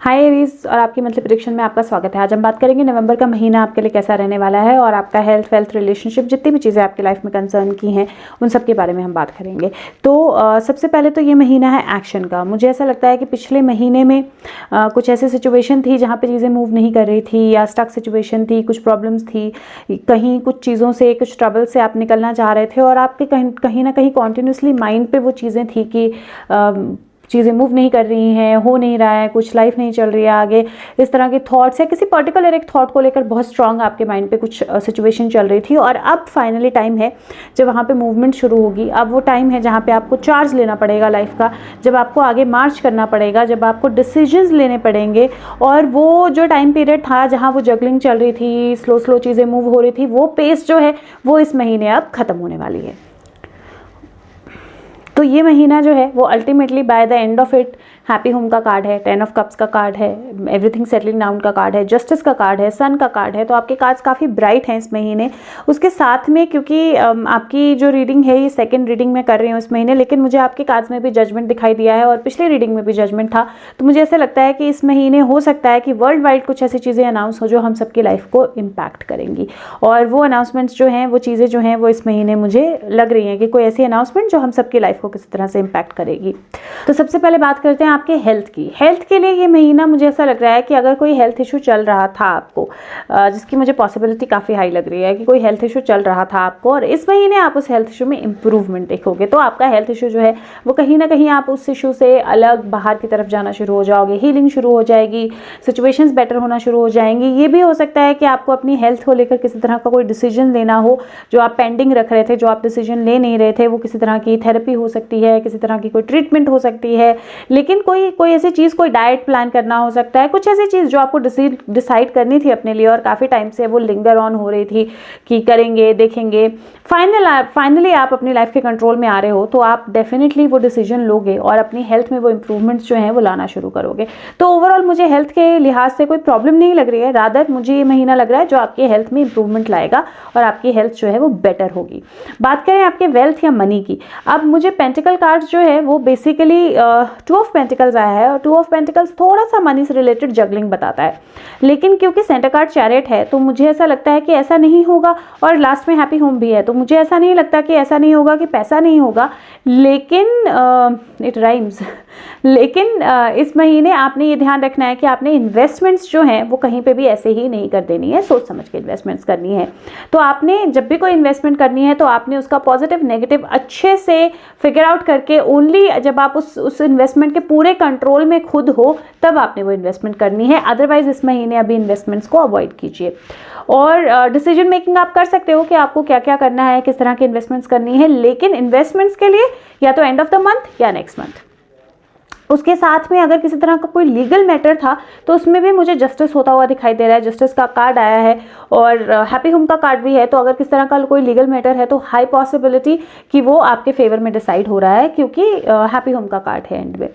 हाय Aries और आपकी monthly prediction में आपका स्वागत है। आज हम बात करेंगे नवंबर का महीना आपके लिए कैसा रहने वाला है और आपका हेल्थ, वेल्थ, रिलेशनशिप, जितनी भी चीज़ें आपकी लाइफ में कंसर्न की हैं उन सब के बारे में हम बात करेंगे। तो सबसे पहले तो ये महीना है एक्शन का। मुझे ऐसा लगता है कि पिछले महीने में कुछ ऐसी सिचुएशन थी जहाँ पर चीज़ें मूव नहीं कर रही थी या स्टक सिचुएशन थी, कुछ प्रॉब्लम्स थी, कहीं कुछ चीज़ों से, कुछ ट्रबल से आप निकलना चाह रहे थे और आपके कहीं ना कहीं कॉन्टिन्यूसली माइंड पे वो चीज़ें थी कि चीज़ें मूव नहीं कर रही हैं, हो नहीं रहा है, कुछ लाइफ नहीं चल रही है आगे, इस तरह के थॉट्स या किसी पर्टिकुलर एक थॉट को लेकर बहुत स्ट्रांग आपके माइंड पे कुछ सिचुएशन चल रही थी। और अब फाइनली टाइम है जब वहाँ पे मूवमेंट शुरू होगी। अब वो टाइम है जहाँ पे आपको चार्ज लेना पड़ेगा लाइफ का, जब आपको आगे मार्च करना पड़ेगा, जब आपको डिसीजंस लेने पड़ेंगे। और वो जो टाइम पीरियड था जहाँ वो जगलिंग चल रही थी, स्लो चीज़ें मूव हो रही थी, वो पेस जो है वो इस महीने अब ख़त्म होने वाली है। तो ये महीना जो है वो ultimately by the end of it happy home का कार्ड है, 10 ऑफ कप्स का कार्ड है, एवरीथिंग सेटलिंग डाउन का कार्ड है, जस्टिस का कार्ड है, सन का कार्ड है। तो आपके कार्ड्स काफ़ी ब्राइट हैं इस महीने। उसके साथ में क्योंकि आपकी जो रीडिंग है ये सेकंड रीडिंग में कर रही हूँ इस महीने, लेकिन मुझे आपके कार्ड्स में भी जजमेंट दिखाई दिया है और पिछले रीडिंग में भी जजमेंट था। तो मुझे ऐसा लगता है कि इस महीने हो सकता है कि वर्ल्ड वाइड कुछ ऐसी चीज़ें अनाउंस हो जो हम सबकी लाइफ को इम्पैक्ट करेंगी। और वो अनाउंसमेंट्स जो हैं, वो चीज़ें जो हैं वो इस महीने मुझे लग रही हैं कि कोई ऐसी अनाउंसमेंट जो हम सबकी लाइफ को किसी तरह से इम्पैक्ट करेगी। तो सबसे पहले बात करते हैं आपके हेल्थ की। हेल्थ के लिए ये महीना मुझे ऐसा लग रहा है कि अगर कोई हेल्थ इशू चल रहा था आपको, जिसकी मुझे पॉसिबिलिटी काफ़ी हाई लग रही है कि कोई हेल्थ इशू चल रहा था आपको और इस महीने आप उस हेल्थ इशू में इंप्रूवमेंट देखोगे, तो आपका हेल्थ इशू जो है वो कहीं ना कहीं आप उस इशू से अलग बाहर की तरफ जाना शुरू हो जाओगे, हीलिंग शुरू हो जाएगी, सिचुएशंस बेटर होना शुरू हो जाएंगी। ये भी हो सकता है कि आपको अपनी हेल्थ को लेकर किसी तरह का कोई डिसीजन लेना हो जो आप पेंडिंग रख रहे थे, जो आप डिसीजन ले नहीं रहे थे। वो किसी तरह की थेरेपी हो सकती है, किसी तरह की कोई ट्रीटमेंट हो सकती है, लेकिन कोई ऐसी चीज़, कोई डाइट प्लान करना हो सकता है, कुछ ऐसी चीज़ जो आपको डिसाइड करनी थी अपने लिए और काफ़ी टाइम से वो लिंगर ऑन हो रही थी कि करेंगे, देखेंगे। फाइनली आप अपनी लाइफ के कंट्रोल में आ रहे हो, तो आप डेफिनेटली वो डिसीजन लोगे और अपनी हेल्थ में वो इंप्रूवमेंट्स जो हैं वो लाना शुरू करोगे। तो ओवरऑल मुझे हेल्थ के लिहाज से कोई प्रॉब्लम नहीं लग रही है, रादर मुझे ये महीना लग रहा है जो आपकी हेल्थ में इंप्रूवमेंट लाएगा और आपकी हेल्थ जो है वो बेटर होगी। बात करें आपके वेल्थ या मनी की, अब मुझे पेंटिकल कार्ड्स जो है वो बेसिकली 2 ऑफ पेंटिकल्स आया है और 2 ऑफ पेंटिकल्स थोड़ा सा मनी से रिलेटेड जगलिंग बताता है, लेकिन क्योंकि सेंटर कार्ड चैरियट है तो मुझे ऐसा लगता है कि ऐसा नहीं होगा। और लास्ट में हैप्पी होम भी है, तो मुझे ऐसा नहीं लगता कि ऐसा नहीं होगा कि पैसा नहीं होगा, लेकिन इट राइम्स लेकिन इस महीने आपने ये ध्यान रखना है कि आपने इन्वेस्टमेंट्स जो हैं वो कहीं पे भी ऐसे ही नहीं कर देनी है, सोच समझ के इन्वेस्टमेंट्स करनी है। तो आपने जब भी कोई इन्वेस्टमेंट करनी है तो आपने उसका पॉजिटिव नेगेटिव अच्छे से फिगर आउट करके, ओनली जब आप उस इन्वेस्टमेंट के पूरे कंट्रोल में खुद हो तब आपने वो इन्वेस्टमेंट करनी है। अदरवाइज इस महीने अभी इन्वेस्टमेंट्स को अवॉइड कीजिए। और डिसीजन मेकिंग आप कर सकते हो कि आपको क्या क्या करना है, किस तरह की इन्वेस्टमेंट्स करनी है, लेकिन इन्वेस्टमेंट्स के लिए या तो एंड ऑफ द मंथ या नेक्स्ट मंथ। उसके साथ में अगर किसी तरह का कोई लीगल मैटर था तो उसमें भी मुझे जस्टिस होता हुआ दिखाई दे रहा है। जस्टिस का कार्ड आया है और हैप्पी होम का कार्ड भी है। तो अगर किस तरह का कोई लीगल मैटर है तो हाई पॉसिबिलिटी कि वो आपके फेवर में डिसाइड हो रहा है, क्योंकि हैप्पी होम का कार्ड है एंड में।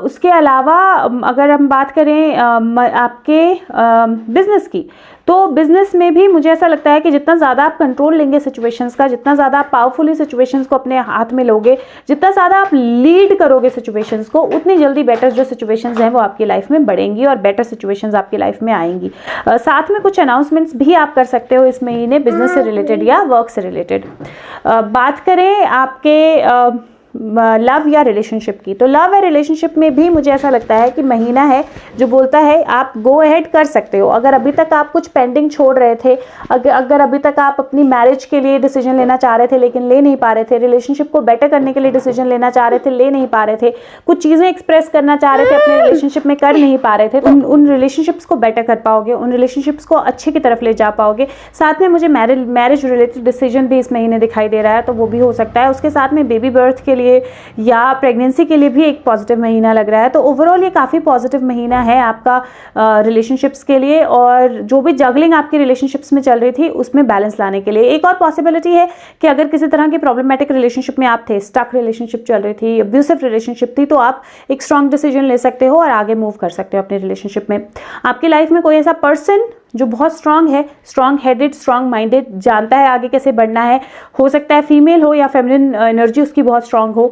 उसके अलावा अगर हम बात करें आपके बिजनेस की, तो बिजनेस में भी मुझे ऐसा लगता है कि जितना ज़्यादा आप कंट्रोल लेंगे सिचुएशंस का, जितना ज़्यादा आप पावरफुली सिचुएशंस को अपने हाथ में लोगे, जितना ज़्यादा आप लीड करोगे सिचुएशंस को, उतनी जल्दी बेटर जो सिचुएशंस हैं वो आपकी लाइफ में बढ़ेंगी और बेटर सिचुएशंस आपकी लाइफ में आएंगी। साथ में कुछ अनाउंसमेंट्स भी आप कर सकते हो इस महीने, बिजनेस से रिलेटेड या वर्क से रिलेटेड। बात करें आपके लव या रिलेशनशिप की, तो लव या रिलेशनशिप में भी मुझे ऐसा लगता है कि महीना है जो बोलता है आप गो अहेड कर सकते हो। अगर अभी तक आप कुछ पेंडिंग छोड़ रहे थे, अगर अभी तक आप अपनी मैरिज के लिए डिसीजन लेना चाह रहे थे लेकिन ले नहीं पा रहे थे, रिलेशनशिप को बेटर करने के लिए डिसीजन लेना चाह रहे थे, ले नहीं पा रहे थे, कुछ चीज़ें एक्सप्रेस करना चाह रहे थे अपने रिलेशनशिप में, कर नहीं पा रहे थे, तो उन रिलेशनशिप्स को बेटर कर पाओगे, उन रिलेशनशिप्स को अच्छे की तरफ ले जा पाओगे। साथ में मुझे मैरिज रिलेटेड डिसीजन भी इस महीने दिखाई दे रहा है, तो वो भी हो सकता है। उसके साथ में बेबी बर्थ के लिए या प्रेगनेंसी के लिए भी एक पॉजिटिव महीना लग रहा है। तो ओवरऑल ये काफ़ी पॉजिटिव महीना है आपका रिलेशनशिप्स के लिए, और जो भी जगलिंग आपकी रिलेशनशिप्स में चल रही थी उसमें बैलेंस लाने के लिए। एक और पॉसिबिलिटी है कि अगर किसी तरह की प्रॉब्लमेटिक रिलेशनशिप में आप थे, स्टक रिलेशनशिप चल रही थी, अब्यूसिव रिलेशनशिप थी, तो आप एक स्ट्रॉन्ग डिसीजन ले सकते हो और आगे मूव कर सकते हो अपने रिलेशनशिप में। आपकी लाइफ में कोई ऐसा पर्सन जो बहुत स्ट्रांग है, स्ट्रांग हेडेड, स्ट्रांग माइंडेड, जानता है आगे कैसे बढ़ना है। हो सकता है फीमेल हो या फेमिनिन एनर्जी उसकी बहुत स्ट्रांग हो,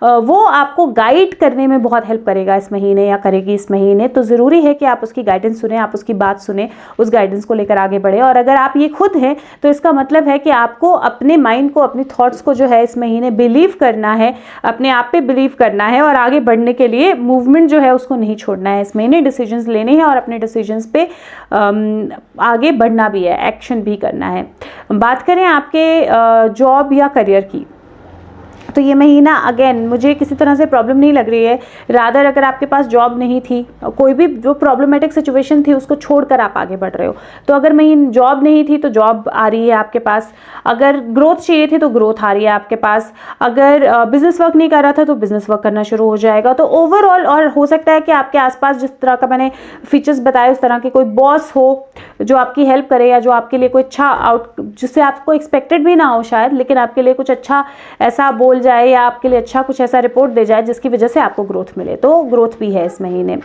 वो आपको गाइड करने में बहुत हेल्प करेगा इस महीने या करेगी इस महीने। तो ज़रूरी है कि आप उसकी गाइडेंस सुने, आप उसकी बात सुने, उस गाइडेंस को लेकर आगे बढ़े। और अगर आप ये खुद हैं तो इसका मतलब है कि आपको अपने माइंड को, अपनी थॉट्स को जो है इस महीने बिलीव करना है, अपने आप पे बिलीव करना है और आगे बढ़ने के लिए मूवमेंट जो है उसको नहीं छोड़ना है। इस महीने डिसीजंस लेने हैं और अपने डिसीजंस पे आगे बढ़ना भी है, एक्शन भी करना है। बात करें आपके जॉब या करियर की, तो ये महीना अगेन मुझे किसी तरह से प्रॉब्लम नहीं लग रही है। रादर अगर आपके पास जॉब नहीं थी, कोई भी जो प्रॉब्लमेटिक सिचुएशन थी उसको छोड़कर आप आगे बढ़ रहे हो, तो अगर महीने जॉब नहीं थी तो जॉब आ रही है आपके पास, अगर ग्रोथ चाहिए थी तो ग्रोथ आ रही है आपके पास, अगर बिजनेस वर्क नहीं कर रहा था तो बिजनेस वर्क करना शुरू हो जाएगा। तो ओवरऑल, और हो सकता है कि आपके आसपास जिस तरह का मैंने फीचर्स बताए उस तरह के कोई बॉस हो जो आपकी हेल्प करे, या जो आपके लिए कोई अच्छा जिससे आपको एक्सपेक्टेड भी ना हो शायद, लेकिन आपके लिए कुछ अच्छा ऐसा बोल जाए या आपके लिए अच्छा कुछ ऐसा रिपोर्ट दे जाए जिसकी वजह से आपको ग्रोथ मिले। तो ग्रोथ भी है इस महीने।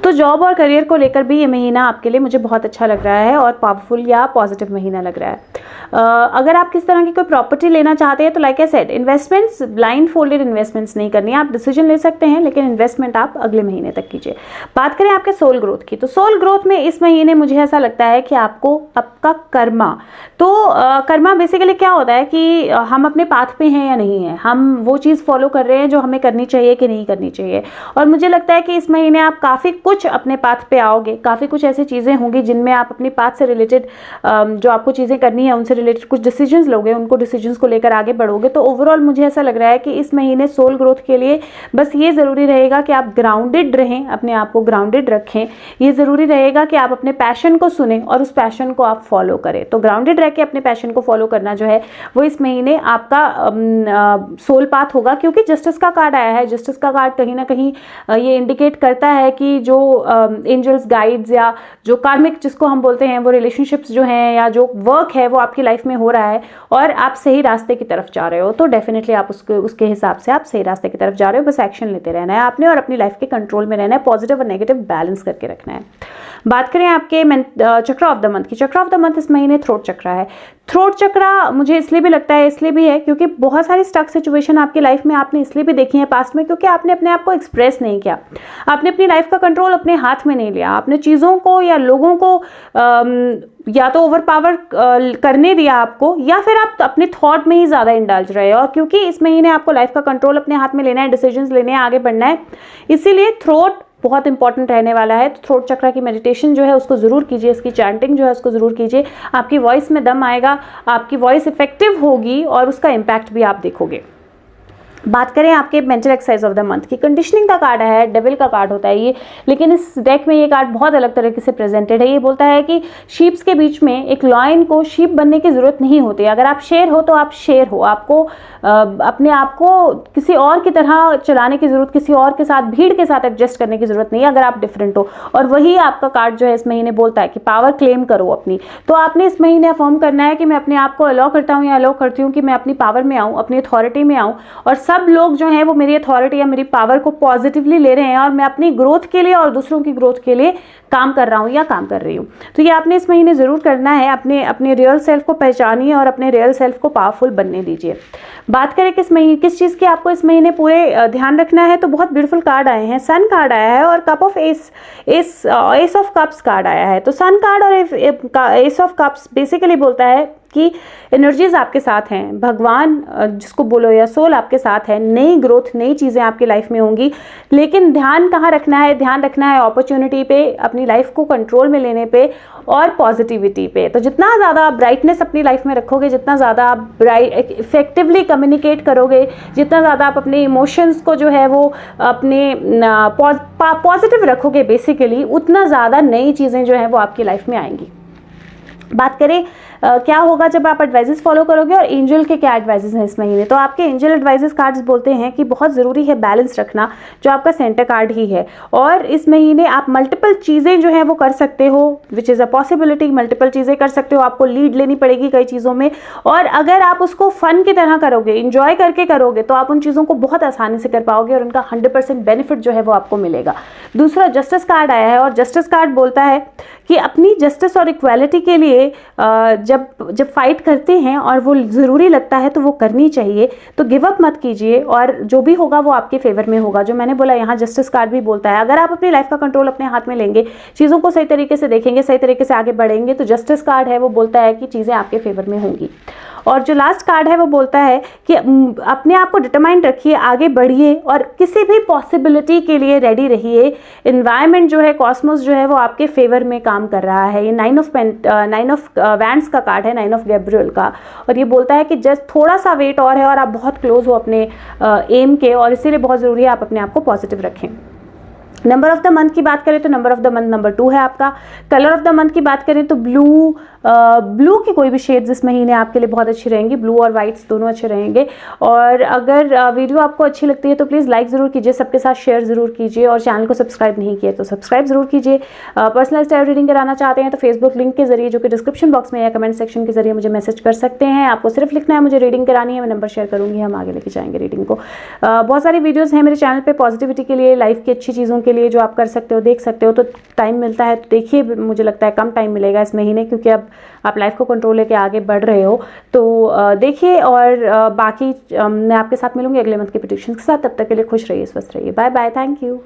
तो जॉब और करियर को लेकर भी ये महीना आपके लिए मुझे बहुत अच्छा लग रहा है और पावरफुल या पॉजिटिव महीना लग रहा है। अगर आप किस तरह की कोई प्रॉपर्टी लेना चाहते हैं तो like I said, investments blind folded investments नहीं करनी है। आप डिसीजन ले सकते हैं लेकिन इन्वेस्टमेंट आप अगले महीने तक कीजिए। बात करें आपके सोल ग्रोथ की, तो सोल ग्रोथ में इस महीने मुझे ऐसा लगता है कि आपको आपका कर्मा, तो कर्मा बेसिकली क्या होता है कि हम अपने पाथ पे हैं या नहीं है, हम वो चीज़ फॉलो कर रहे हैं जो हमें करनी चाहिए कि नहीं करनी चाहिए। और मुझे लगता है कि इस महीने आप काफ़ी कुछ अपने पाथ पे आओगे, काफ़ी कुछ ऐसी चीज़ें होंगी जिनमें आप अपनी पाथ से रिलेटेड जो आपको चीज़ें करनी है उनसे रिलेटेड कुछ डिसीजंस लोगे, उनको डिसीजंस को लेकर आगे बढ़ोगे। तो ओवरऑल मुझे ऐसा लग रहा है कि इस महीने सोल ग्रोथ के लिए बस ये ज़रूरी रहेगा कि आप ग्राउंडेड रहें, अपने आप को ग्राउंडेड रखें। ये ज़रूरी रहेगा कि आप अपने पैशन को सुने और उस पैशन को आप फॉलो करें। तो ग्राउंडेड रह के अपने पैशन को फॉलो करना जो है वो इस महीने आपका सोल पाथ होगा, क्योंकि जस्टिस का कार्ड आया है। जस्टिस का कार्ड कहीं ना कहीं ये इंडिकेट करता है कि जो एंजल्स गाइड्स या जो कार्मिक जिसको हम बोलते हैं वो रिलेशनशिप्स जो हैं या जो वर्क है वो आपकी लाइफ में हो रहा है और आप सही रास्ते की तरफ जा रहे हो। तो डेफिनेटली आप उसके हिसाब से आप सही रास्ते की तरफ जा रहे हो। बस एक्शन लेते रहना है आपने और अपनी लाइफ के कंट्रोल में रहना है, पॉजिटिव और नेगेटिव बैलेंस करके रखना है। बात करें आपके चक्र ऑफ द मंथ की, चक्र ऑफ द मंथ इस महीने थ्रोट चक्र है। थ्रोट चक्र मुझे इसलिए भी लगता है, इसलिए भी है क्योंकि बहुत सारी स्टक सिचुएशन आपकी लाइफ में आपने इसलिए भी देखी है पास्ट में क्योंकि आपने अपने आप को एक्सप्रेस नहीं किया, आपने अपनी लाइफ का कंट्रोल अपने हाथ में नहीं लिया, आपने चीज़ों को या लोगों को या तो ओवर पावर करने दिया आपको, या फिर आप अपने थॉट में ही ज़्यादा इंडल्ज रहे। और क्योंकि इस महीने आपको लाइफ का कंट्रोल अपने हाथ में लेना है, डिसीजंस लेने हैं, आगे बढ़ना है, इसीलिए थ्रोट बहुत इंपॉर्टेंट रहने वाला है। तो थ्रोट चक्र की मेडिटेशन जो है उसको ज़रूर कीजिए, इसकी चैंटिंग जो है उसको ज़रूर कीजिए। आपकी वॉइस में दम आएगा, आपकी वॉइस इफेक्टिव होगी और उसका इम्पैक्ट भी आप देखोगे। बात करें आपके mental exercise of the month की, कंडीशनिंग का कार्ड है, डेविल का कार्ड होता है ये, लेकिन इस डेक में ये कार्ड बहुत अलग तरीके से प्रेजेंटेड है। ये बोलता है कि शीप्स के बीच में एक लॉयन को शीप बनने की जरूरत नहीं होती। अगर आप शेर हो तो आप शेर हो, आपको अपने आप को किसी और की तरह चलाने की जरूरत, किसी और के साथ, भीड़ के साथ एडजस्ट करने की जरूरत नहीं है अगर आप डिफरेंट हो। और वही आपका कार्ड जो है इस महीने बोलता है कि पावर क्लेम करो अपनी। तो आपने इस महीने अफर्म करना है कि मैं अपने आप को अलाउ करता हूँ या अलाउ करती हूँ कि मैं अपनी पावर में आऊँ, अपनी अथॉरिटी में आऊँ, और सब लोग जो हैं वो मेरी अथॉरिटी या मेरी पावर को पॉजिटिवली ले रहे हैं और मैं अपनी ग्रोथ के लिए और दूसरों की ग्रोथ के लिए काम कर रहा हूँ या काम कर रही हूँ। तो ये आपने इस महीने ज़रूर करना है। अपने रियल सेल्फ को पहचानिए और अपने रियल सेल्फ को पावरफुल बनने दीजिए। बात करें किस चीज़ की आपको इस महीने पूरे ध्यान रखना है, तो बहुत ब्यूटीफुल कार्ड आए हैं। सन कार्ड आया है और cup of S of cups card आया है। तो सन कार्ड और एस ऑफ कप्स बेसिकली बोलता है कि एनर्जीज आपके साथ हैं, भगवान जिसको बोलो या सोल आपके साथ है, नई ग्रोथ, नई चीज़ें आपकी लाइफ में होंगी। लेकिन ध्यान कहाँ रखना है? ध्यान रखना है अपॉर्चुनिटी पे, अपनी लाइफ को कंट्रोल में लेने पे और पॉजिटिविटी पे। तो जितना ज़्यादा आप ब्राइटनेस अपनी लाइफ में रखोगे, जितना ज़्यादा आप इफेक्टिवली कम्युनिकेट करोगे, जितना ज़्यादा आप अपने इमोशंस को जो है वो अपने पॉजिटिव रखोगे बेसिकली, उतना ज़्यादा नई चीज़ें जो है वो आपकी लाइफ में आएंगी। बात करें क्या होगा जब आप एडवाइजेस फॉलो करोगे और एंजल के क्या एडवाइजेस हैं इस महीने, तो आपके एंजल एडवाइजेस कार्ड्स बोलते हैं कि बहुत ज़रूरी है बैलेंस रखना, जो आपका सेंटर कार्ड ही है। और इस महीने आप मल्टीपल चीज़ें जो हैं वो कर सकते हो, which is a possibility. Multiple चीज़ें कर सकते हो, आपको लीड लेनी पड़ेगी कई चीज़ों में, और अगर आप उसको फन की तरह करोगे, इंजॉय करके करोगे, तो आप उन चीज़ों को बहुत आसानी से कर पाओगे और उनका 100% बेनिफिट जो है वो आपको मिलेगा। दूसरा जस्टिस कार्ड आया है और जस्टिस कार्ड बोलता है कि अपनी जस्टिस और इक्वालिटी के लिए जब फाइट करते हैं और वो ज़रूरी लगता है तो वो करनी चाहिए। तो गिव अप मत कीजिए और जो भी होगा वो आपके फेवर में होगा। जो मैंने बोला, यहाँ जस्टिस कार्ड भी बोलता है, अगर आप अपनी लाइफ का कंट्रोल अपने हाथ में लेंगे, चीज़ों को सही तरीके से देखेंगे, सही तरीके से आगे बढ़ेंगे, तो जस्टिस कार्ड है वो बोलता है कि चीज़ें आपके फेवर में होंगी। और जो लास्ट कार्ड है वो बोलता है कि अपने आप को डिटरमाइंड रखिए, आगे बढ़िए और किसी भी पॉसिबिलिटी के लिए रेडी रहिए। एनवायरनमेंट जो है, कॉस्मोस जो है वो आपके फेवर में काम कर रहा है। ये 9 ऑफ वैंड्स का कार्ड है, 9 ऑफ गैब्रियल का, और ये बोलता है कि जस्ट थोड़ा सा वेट और है और आप बहुत क्लोज हो अपने एम के, और इसीलिए बहुत ज़रूरी है आप अपने आप को पॉजिटिव रखें। नंबर ऑफ द मंथ की बात करें तो number of the month number 2 है आपका। कलर ऑफ द मंथ की बात करें तो ब्लू की कोई भी शेड्स इस महीने आपके लिए बहुत अच्छी रहेंगी। ब्लू और वाइट्स दोनों अच्छे रहेंगे। और अगर वीडियो आपको अच्छी लगती है तो प्लीज़ लाइक ज़रूर कीजिए, सबके साथ शेयर ज़रूर कीजिए, और चैनल को सब्सक्राइब नहीं किया तो सब्सक्राइब ज़रूर कीजिए। पर्सनलाइज्ड टैरो रीडिंग कराना चाहते हैं तो फेसबुक लिंक के जरिए, जो कि डिस्क्रिप्शन बॉक्स में या कमेंट सेक्शन के जरिए मुझे मैसेज कर सकते हैं। आपको सिर्फ लिखना है मुझे रीडिंग करानी है, मैं नंबर शेयर करूँगी, हम आगे लेके जाएंगे रीडिंग को। बहुत सारी वीडियोज़ हैं मेरे चैनल पर पॉजिटिविटी के लिए, लाइफ की अच्छी चीज़ों के लिए, जो आप कर सकते हो, देख सकते हो। तो टाइम मिलता है तो देखिए, मुझे लगता है कम टाइम मिलेगा इस महीने, क्योंकि अब आप लाइफ को कंट्रोल लेके आगे बढ़ रहे हो। तो देखिए, और बाकी मैं आपके साथ मिलूंगी अगले मंथ के प्रेडिक्शंस के साथ। तब तक के लिए खुश रहिए, स्वस्थ रहिए। Bye bye, thank you.